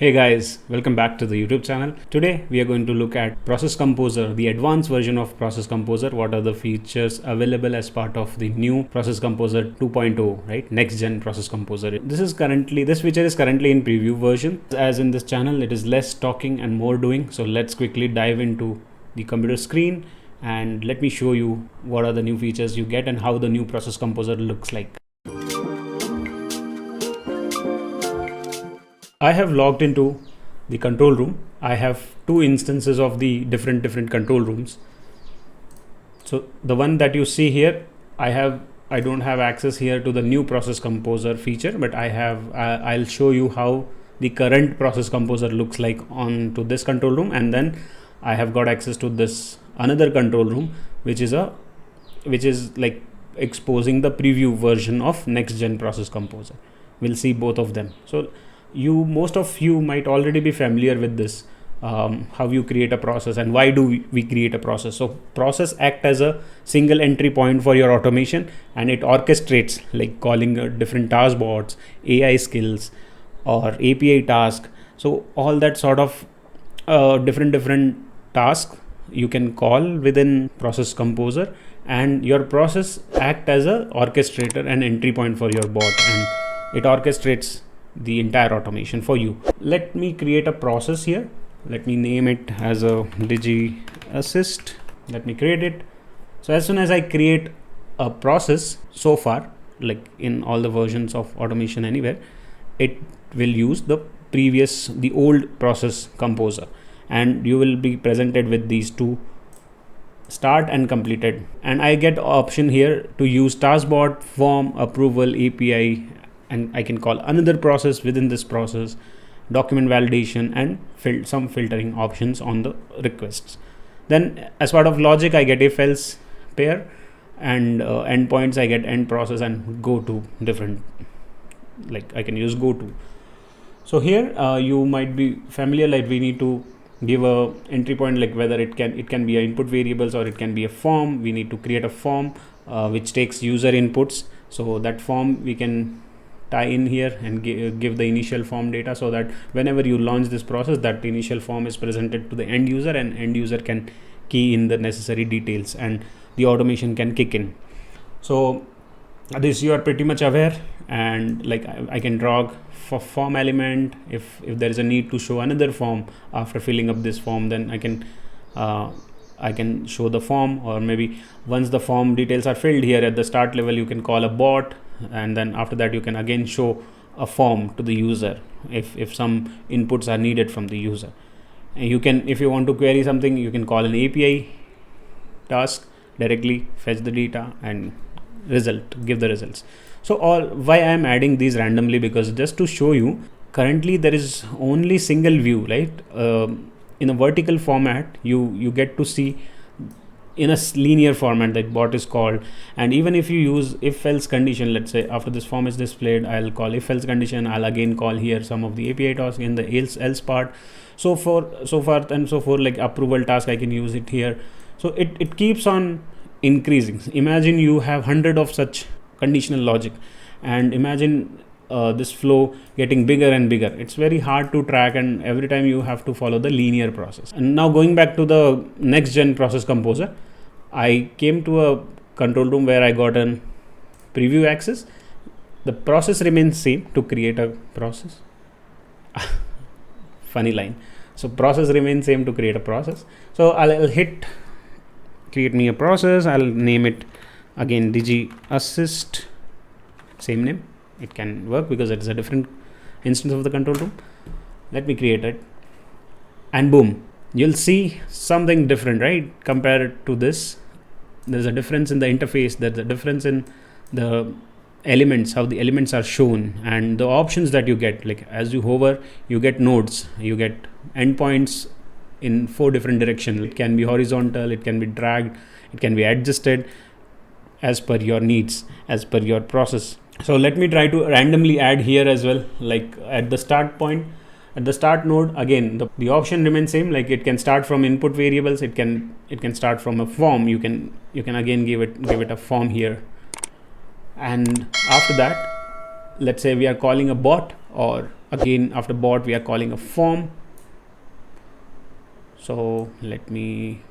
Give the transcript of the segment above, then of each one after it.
Hey guys, welcome back to the YouTube channel. Today we are going to look at Process Composer, the advanced version of Process Composer. What are the features available as part of the new Process Composer 2.0, right? Next gen Process Composer. This feature is currently in preview version. As in this channel, it is less talking and more doing. So let's quickly dive into the computer screen and let me show you what are the new features you get and how the new Process Composer looks like. I have logged into the control room. I have two instances of the different control rooms. So the one that you see here, I don't have access here to the new Process Composer feature, but I'll show you how the current Process Composer looks like on to this control room, and then I have got access to this another control room, which is like exposing the preview version of next gen Process Composer. We'll see both of them. So most of you might already be familiar with this, how you create a process and why do we create a process. So process act as a single entry point for your automation, and it orchestrates like calling different task bots, AI skills, or API task. So all that sort of different tasks you can call within Process Composer, and your process act as a orchestrator and entry point for your bot, and it orchestrates the entire automation for you. Let me create a process here. Let me name it as a Digi Assist. Let me create it. So as soon as I create a process, so far, like in all the versions of Automation Anywhere, it will use the old Process Composer, and you will be presented with these two, start and completed. And I get option here to use taskbot, form, approval, API, and I can call another process within this process, document validation, and some filtering options on the requests. Then as part of logic, I get if else pair, and endpoints, I get end process and go to different, like I can use go to. So here you might be familiar, like we need to give a entry point, like whether it can be a input variables or it can be a form. We need to create a form which takes user inputs. So that form we can tie in here and give the initial form data, so that whenever you launch this process, that initial form is presented to the end user, and end user can key in the necessary details and the automation can kick in. So this you are pretty much aware, and like I can draw for form element. If there is a need to show another form after filling up this form, then I can show the form, or maybe once the form details are filled here at the start level, you can call a bot, and then after that you can again show a form to the user if some inputs are needed from the user. And you can, if you want to query something, you can call an API task, directly fetch the data and give the results. So why I am adding these randomly, because just to show you, currently there is only single view, right? In a vertical format, you get to see in a linear format that bot is called. And even if you use if else condition, let's say after this form is displayed, I'll call if else condition, I'll again call here some of the API tasks in the else part, so forth and so forth. Like approval task, I can use it here. So it keeps on increasing. Imagine you have 100 of such conditional logic, and imagine this flow getting bigger and bigger. It's very hard to track, and every time you have to follow the linear process. And now going back to the next gen Process Composer, I came to a control room where I got a preview access. The process remains same to create a process. Funny line. So process remains same to create a process. So I'll hit create me a process. I'll name it again Digi Assist, same name. It can work because it is a different instance of the control room. Let me create it, and boom, you'll see something different, right? Compared to this, there's a difference in the interface, there's a difference in the elements, how the elements are shown, and the options that you get. Like as you hover, you get nodes, you get endpoints in 4 different directions. It can be horizontal, it can be dragged, it can be adjusted as per your needs, as per your process. So let me try to randomly add here as well. Like at the start point, at the start node, again the option remains same. Like it can start from input variables, it can start from a form. You can again give it a form here, and after that let's say we are calling a bot, or again after bot we are calling a form. So let me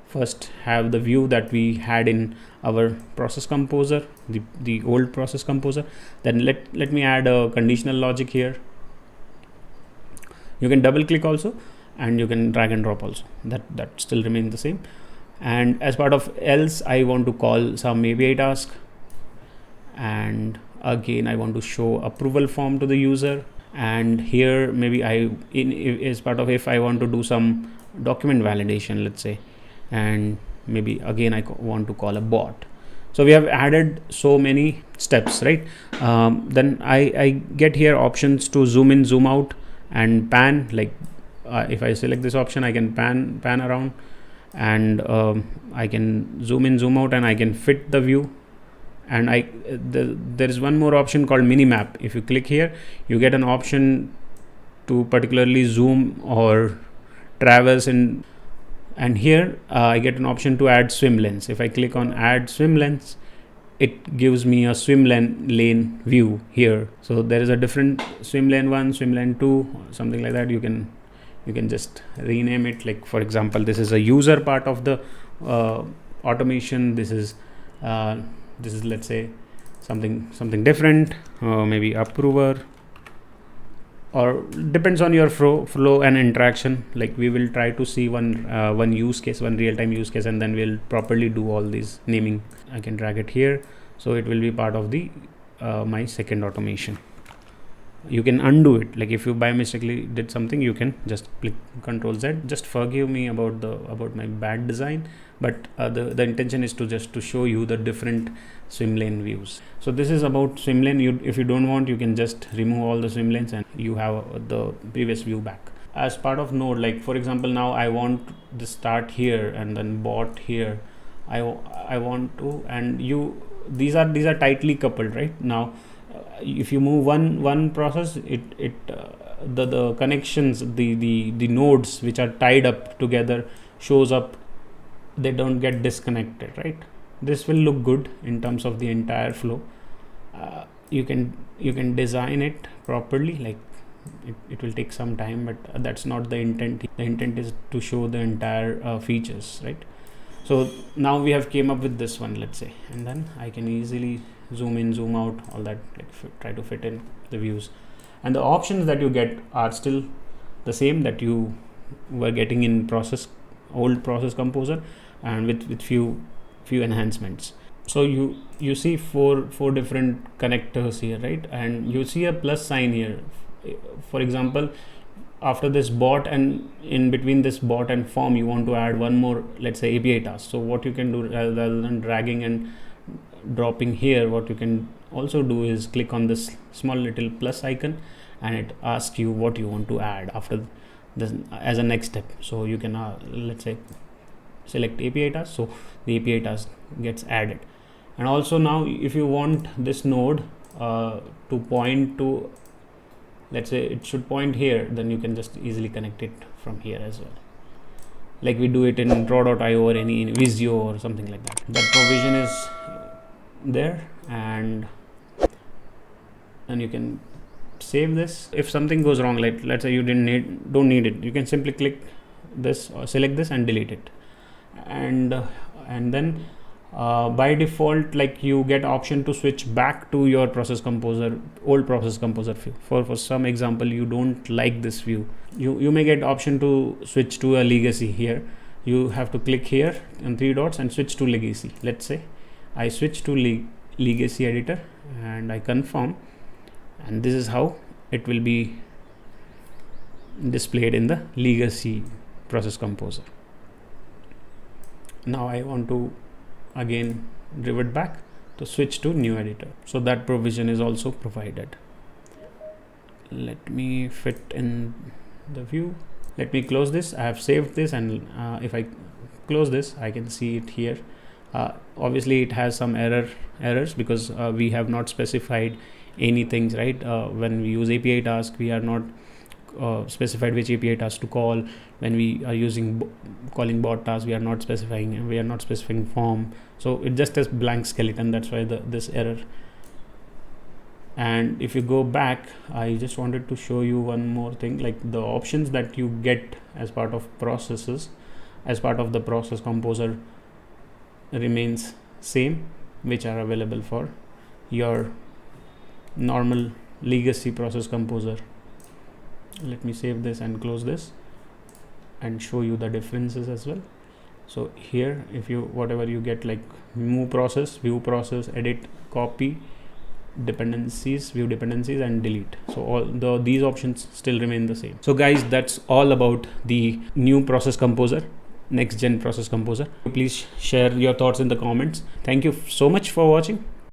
first have the view that we had in our process composer, the old process composer. Then let me add a conditional logic here. You can double click also, and you can drag and drop also. That still remains the same. And as part of else, I want to call some API task, and again I want to show approval form to the user. And here maybe as part of if I want to do some document validation, let's say, and maybe again I want to call a bot. So we have added so many steps, right? Then I get here options to zoom in, zoom out, and pan. Like if I select this option, I can pan around, and I can zoom in, zoom out, and I can fit the view. And there is one more option called minimap. If you click here, you get an option to particularly zoom or traverse in. And here I get an option to add swim lanes. If I click on add swim lanes, it gives me a swim lane view here. So there is a different swim lane 1, swim lane 2, something like that. You can just rename it. Like for example, this is a user part of the automation. This is let's say something different, maybe approver, or depends on your flow and interaction. Like we will try to see one use case, one real-time use case, and then we'll properly do all these naming. I can drag it here, so it will be part of the my second automation. You can undo it. Like if you by mistakenly did something, you can just click Control Z. Just forgive me about my bad design, but the intention is to show you the different swim lane views. So this is about swim lane. If you don't want, you can just remove all the swim lanes and you have the previous view back. As part of node, like for example, now I want the start here and then bot here. I want to, and these are tightly coupled, right? Now if you move one process, the connections, the nodes which are tied up together shows up. They don't get disconnected, right? This will look good in terms of the entire flow. You can design it properly. Like it will take some time, but that's not the intent. The intent is to show the entire features, right? So now we have came up with this one, let's say, and then I can easily zoom in, zoom out, all that, like try to fit in the views. And the options that you get are still the same that you were getting in old process composer, and with few enhancements. So you see four different connectors here, right? And you see a plus sign here. For example, after this bot and in between this bot and form, you want to add one more, let's say, API task. So what you can do, rather than dragging and dropping here, what you can also do is click on this small little plus icon, and it asks you what you want to add after this as a next step. So you can let's say select API task, so the API task gets added. And also now if you want this node to point to, let's say it should point here, then you can just easily connect it from here as well, like we do it in draw.io or in Visio or something like that. That provision is there, and you can save this. If something goes wrong, like let's say you don't need it, you can simply click this or select this and delete it. And then by default, like you get option to switch back to your process composer, old process composer view. For some example, you don't like this view, you may get option to switch to a legacy. Here you have to click here and 3 dots and switch to legacy. Let's say I switch to legacy editor and I confirm, and this is how it will be displayed in the legacy process composer. Now I want to again revert back to switch to new editor, so that provision is also provided. Let me fit in the view. Let me close this. I have saved this, and if I close this, I can see it here. Obviously it has some errors because we have not specified anything, right? When we use API task, we are not specified which API task to call. When we are calling bot task, we are not specifying form. So it just has blank skeleton. That's why this error. And if you go back, I just wanted to show you one more thing, like the options that you get as part of processes, as part of the process composer remains same, which are available for your normal legacy process composer. Let me save this and close this and show you the differences as well. So here, if you whatever you get, like move process, view process, edit, copy, dependencies, view dependencies, and delete. So all these options still remain the same. So guys, that's all about the new process composer, next gen process composer. Please share your thoughts in the comments. Thank you so much for watching.